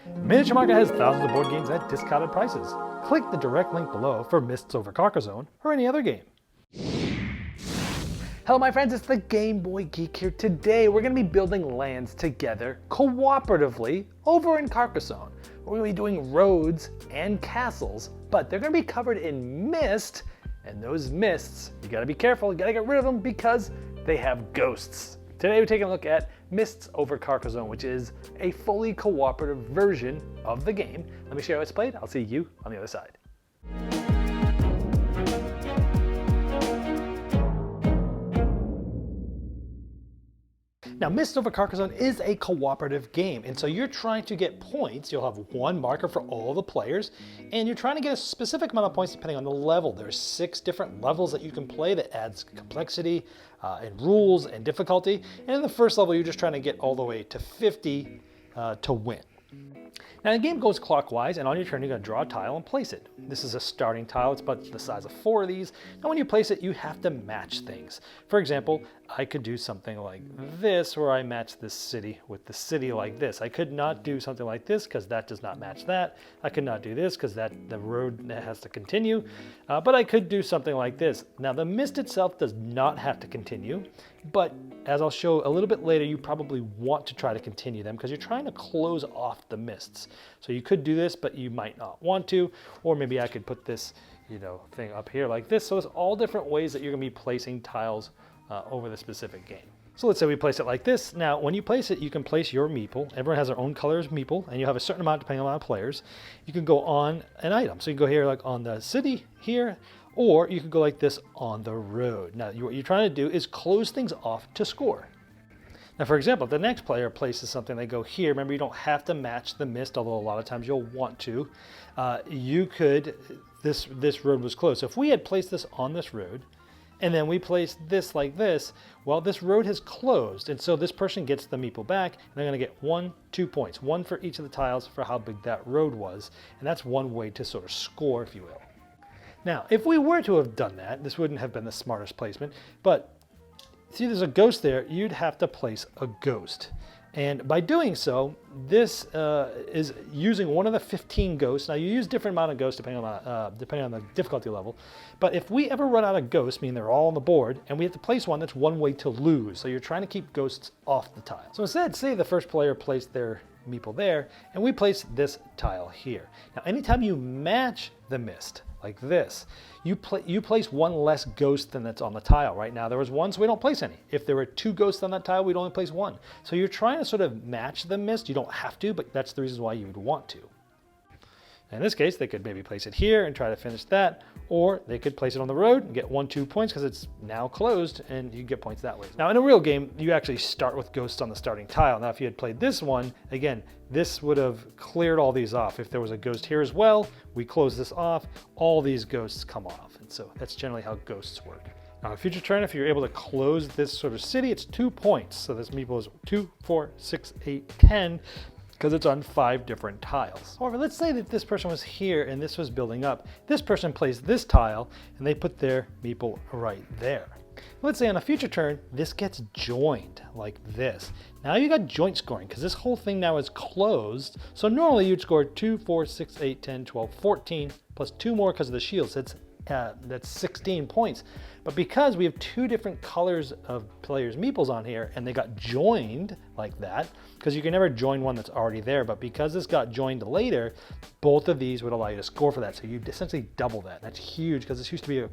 Miniature Market has thousands of board games at discounted prices. Click the direct link below for Mists Over Carcassonne or any other game. Hello my friends, it's the Game Boy Geek here. Today we're going to be building lands together cooperatively over in Carcassonne. We're going to be doing roads and castles, but they're going to be covered in mist, and those mists, you got to be careful, you got to get rid of them because they have ghosts. Today we're taking a look at Mists Over Carcassonne, which is a fully cooperative version of the game. Let me show you how it's played. I'll see you on the other side. Now, Mists Over Carcassonne is a cooperative game, and so you're trying to get points. You'll have one marker for all the players, and you're trying to get a specific amount of points depending on the level. There's 6 different levels that you can play that adds complexity and rules and difficulty. And in the first level, you're just trying to get all the way to 50 to win. Now the game goes clockwise, and on your turn you're going to draw a tile and place it. This is a starting tile, it's about the size of 4 of these. Now when you place it, you have to match things. For example, I could do something like this, where I match this city with the city like this. I could not do something like this because that does not match that. I could not do this because the road has to continue. But I could do something like this. Now the mist itself does not have to continue, but as I'll show a little bit later, you probably want to try to continue them because you're trying to close off the mists. So you could do this, but you might not want to, or maybe I could put this, thing up here like this. So there's all different ways that you're gonna be placing tiles over the specific game. So let's say we place it like this. Now, when you place it, you can place your meeple. Everyone has their own colors meeple, and you have a certain amount depending on the amount of players. You can go on an item. So you can go here like on the city here, or you could go like this on the road. Now, what you're trying to do is close things off to score. Now, for example, if the next player places something, they go here. Remember, you don't have to match the mist, although a lot of times you'll want to. You could, this road was closed. So if we had placed this on this road, and then we placed this like this, well, this road has closed, and so this person gets the meeple back, and they're going to get 2 points, one for each of the tiles for how big that road was, and that's one way to sort of score, if you will. Now, if we were to have done that, this wouldn't have been the smartest placement, but see there's a ghost there, you'd have to place a ghost. And by doing so, this is using one of the 15 ghosts. Now you use different amount of ghosts depending on the difficulty level. But if we ever run out of ghosts, meaning they're all on the board, and we have to place one, that's one way to lose. So you're trying to keep ghosts off the tile. So instead, say the first player placed their meeple there, and we place this tile here. Now anytime you match the mist, like this, you place one less ghost than that's on the tile. Right now there was one, so we don't place any. If there were 2 ghosts on that tile, we'd only place 1. So you're trying to sort of match the mist. You don't have to, but that's the reason why you would want to. In this case, they could maybe place it here and try to finish that, or they could place it on the road and get 2 points because it's now closed, and you get points that way. Now in a real game, you actually start with ghosts on the starting tile. Now if you had played this one, again, this would have cleared all these off. If there was a ghost here as well, we close this off, all these ghosts come off. And so that's generally how ghosts work. Now in future turn, if you're able to close this sort of city, it's 2 points. So this meeple is 2, 4, 6, 8, 10. Because it's on 5 different tiles. However, let's say that this person was here and this was building up. This person plays this tile and they put their meeple right there. Let's say on a future turn, this gets joined like this. Now you got joint scoring because this whole thing now is closed. So normally you'd score 2, 4, 6, 8, 10, 12, 14, plus 2 more because of the shields. That's 16 points. But because we have 2 different colors of players' meeples on here and they got joined like that, because you can never join one that's already there, but because this got joined later, both of these would allow you to score for that. So you essentially double that. That's huge because this used to be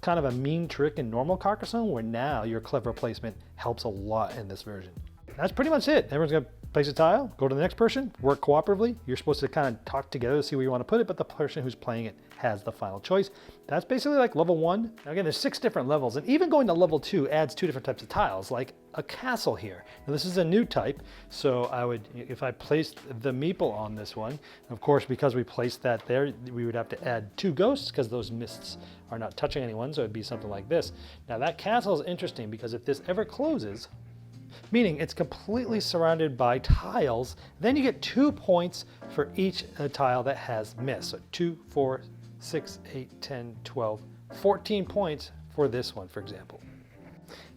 kind of a mean trick in normal Carcassonne, where now your clever placement helps a lot in this version. That's pretty much it. Everyone's gonna place a tile, go to the next person, work cooperatively. You're supposed to kind of talk together to see where you want to put it, but the person who's playing it has the final choice. That's basically like level 1. Now again, there's 6 different levels, and even going to level 2 adds 2 different types of tiles, like a castle here. Now this is a new type, so I would, if I placed the meeple on this one, of course, because we placed that there, we would have to add 2 ghosts because those mists are not touching anyone, so it'd be something like this. Now that castle is interesting because if this ever closes, meaning it's completely surrounded by tiles, then you get 2 points for each tile that has mist. So 2, 4, 6, 8, 10, 12, 14 points for this one, for example.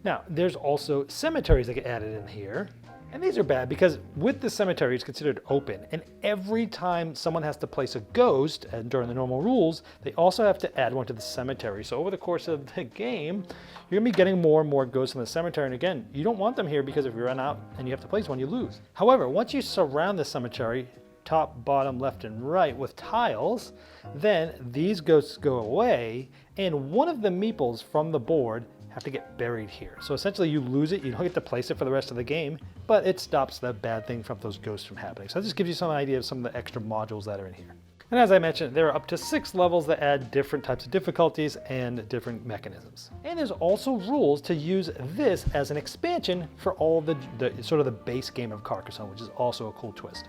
Now, there's also cemeteries that get added in here. And these are bad because with the cemetery, it's considered open. And every time someone has to place a ghost, and during the normal rules, they also have to add one to the cemetery. So over the course of the game, you're gonna be getting more and more ghosts in the cemetery. And again, you don't want them here because if you run out and you have to place one, you lose. However, once you surround the cemetery, top, bottom, left, and right with tiles, then these ghosts go away, and one of the meeples from the board have to get buried here. So essentially you lose it, you don't get to place it for the rest of the game, but it stops the bad thing from those ghosts from happening. So that just gives you some idea of some of the extra modules that are in here. And as I mentioned, there are up to 6 levels that add different types of difficulties and different mechanisms. And there's also rules to use this as an expansion for all the sort of the base game of Carcassonne, which is also a cool twist.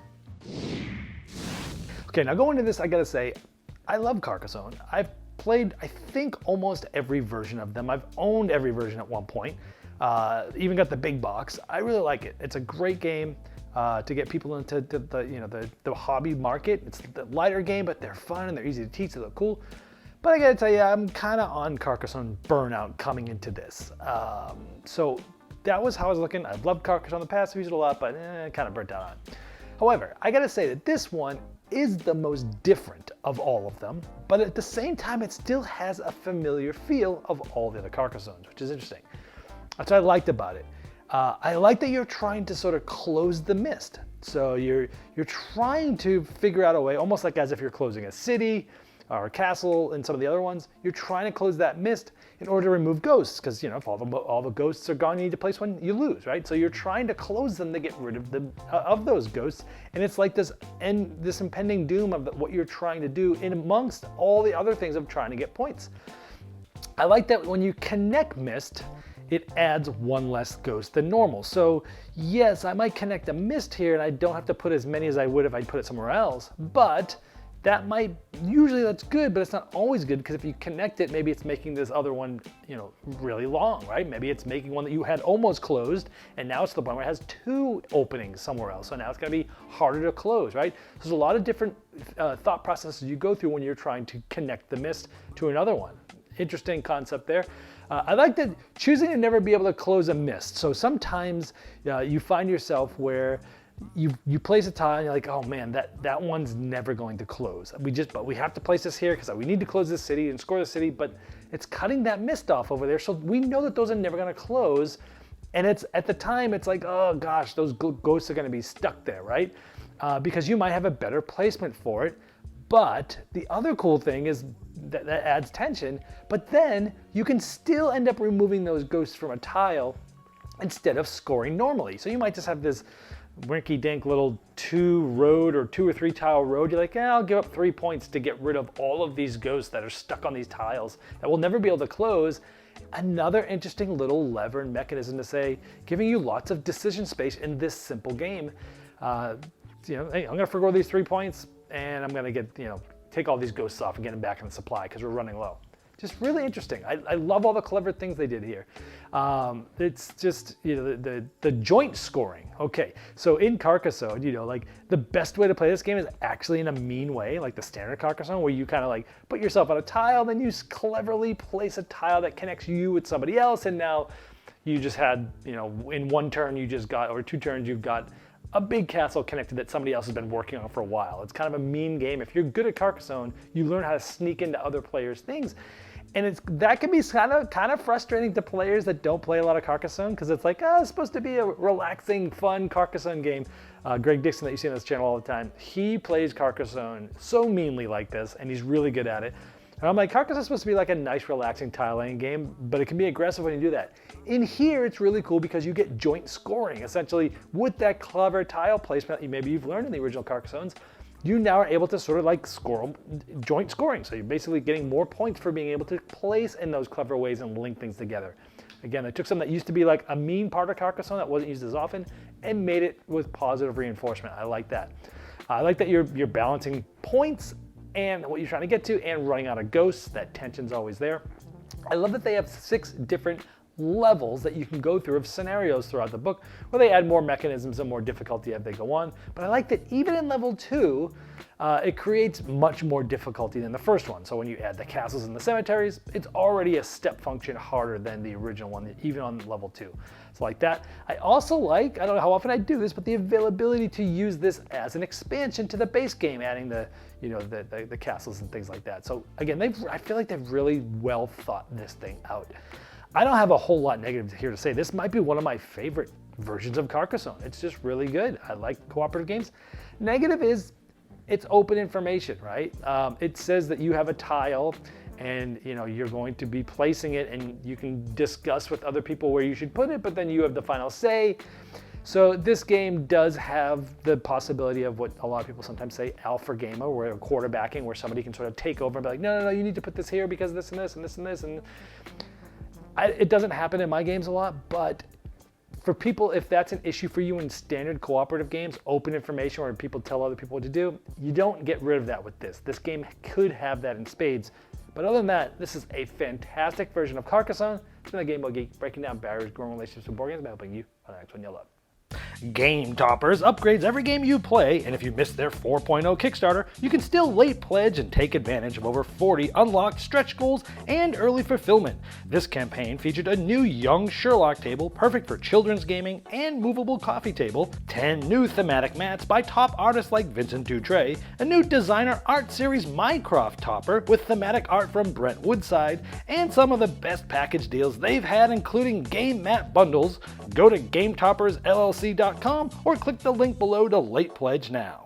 Okay, now going into this, I gotta say, I love Carcassonne. I've played, I think, almost every version of them. I've owned every version at one point. Even got the big box. I really like it. It's a great game to get people into the hobby market. It's the lighter game, but they're fun and they're easy to teach. They look cool. But I gotta tell you, I'm kind of on Carcassonne burnout coming into this. So that was how I was looking. I've loved Carcassonne in the past. I've used it a lot, but kind of burnt out on it. However, I gotta say that this one is the most different of all of them, but at the same time, it still has a familiar feel of all the other Carcassones, which is interesting. That's what I liked about it. I like that you're trying to sort of close the mist. So you're trying to figure out a way, almost like as if you're closing a city or a castle and some of the other ones, you're trying to close that mist in order to remove ghosts, because if all the ghosts are gone, you need to place one, you lose, right? So you're trying to close them to get rid of those ghosts, and it's like this impending doom of what you're trying to do in amongst all the other things of trying to get points. I like that when you connect mist, it adds one less ghost than normal. So yes, I might connect a mist here, and I don't have to put as many as I would if I put it somewhere else, but usually that's good, but it's not always good, because if you connect it, maybe it's making this other one, really long, right? Maybe it's making one that you had almost closed, and now it's to the point where it has 2 openings somewhere else. So now it's gonna be harder to close, right? So there's a lot of different thought processes you go through when you're trying to connect the mist to another one. Interesting concept there. I like that choosing to never be able to close a mist. So sometimes you find yourself where you place a tile and you're like, oh man, that one's never going to close. But we have to place this here because we need to close this city and score the city, but it's cutting that mist off over there. So we know that those are never gonna close. And it's at the time, it's like, oh gosh, those ghosts are gonna be stuck there, right? Because you might have a better placement for it. But the other cool thing is that adds tension, but then you can still end up removing those ghosts from a tile instead of scoring normally. So you might just have this rinky-dink little 2 or 3 tile road. You're like, I'll give up 3 points to get rid of all of these ghosts that are stuck on these tiles that will never be able to close. Another interesting little lever and mechanism to say, giving you lots of decision space in this simple game. Hey, I'm gonna forgo these 3 points, and I'm gonna take all these ghosts off and get them back in the supply because we're running low. Just really interesting. I love all the clever things they did here. It's just, the joint scoring. Okay, so in Carcassonne, the best way to play this game is actually in a mean way, like the standard Carcassonne, where you kind of put yourself on a tile, then you cleverly place a tile that connects you with somebody else, and now you just had, in 1 turn you just got, or 2 turns you've got a big castle connected that somebody else has been working on for a while. It's kind of a mean game. If you're good at Carcassonne, you learn how to sneak into other players' things. And that can be kind of frustrating to players that don't play a lot of Carcassonne, because it's like, it's supposed to be a relaxing, fun Carcassonne game. Greg Dixon, that you see on this channel all the time, he plays Carcassonne so meanly like this, and he's really good at it. And I'm like, Carcassonne's supposed to be like a nice, relaxing tile laying game, but it can be aggressive when you do that. In here, it's really cool because you get joint scoring. Essentially, with that clever tile placement maybe you've learned in the original Carcassonnes, you now are able to sort of score joint scoring. So you're basically getting more points for being able to place in those clever ways and link things together. Again, they took something that used to be like a mean part of Carcassonne that wasn't used as often and made it with positive reinforcement. I like that. I like that you're balancing points and what you're trying to get to and running out of ghosts. That tension's always there. I love that they have 6 different levels that you can go through of scenarios throughout the book where they add more mechanisms and more difficulty as they go on. But I like that even in level 2, it creates much more difficulty than the first one. So when you add the castles and the cemeteries, it's already a step function harder than the original one, even on level 2. So like that. I also like, I don't know how often I do this, but the availability to use this as an expansion to the base game, adding the castles and things like that. So again, I feel like they've really well thought this thing out. I don't have a whole lot negative here to say. This might be one of my favorite versions of Carcassonne. It's just really good. I like cooperative games. Negative is it's open information, right? It says that you have a tile and you're going to be placing it and you can discuss with other people where you should put it, but then you have the final say. So this game does have the possibility of what a lot of people sometimes say alpha gamer, where quarterbacking, where somebody can sort of take over and be like, no, you need to put this here because of this and this and this and this. And it doesn't happen in my games a lot, but for people, if that's an issue for you in standard cooperative games, open information where people tell other people what to do, you don't get rid of that with this. This game could have that in spades. But other than that, this is a fantastic version of Carcassonne. It's been a Game Boy Geek, breaking down barriers, growing relationships with board games, by helping you on the next one you love. Game Toppers upgrades every game you play, and if you missed their 4.0 Kickstarter, you can still late pledge and take advantage of over 40 unlocked stretch goals and early fulfillment. This campaign featured a new Young Sherlock table, perfect for children's gaming, and movable coffee table, 10 new thematic mats by top artists like Vincent Dutray, a new designer art series Minecraft topper with thematic art from Brent Woodside, and some of the best package deals they've had, including game mat bundles. Go to GameToppersLLC.com or click the link below to late pledge now.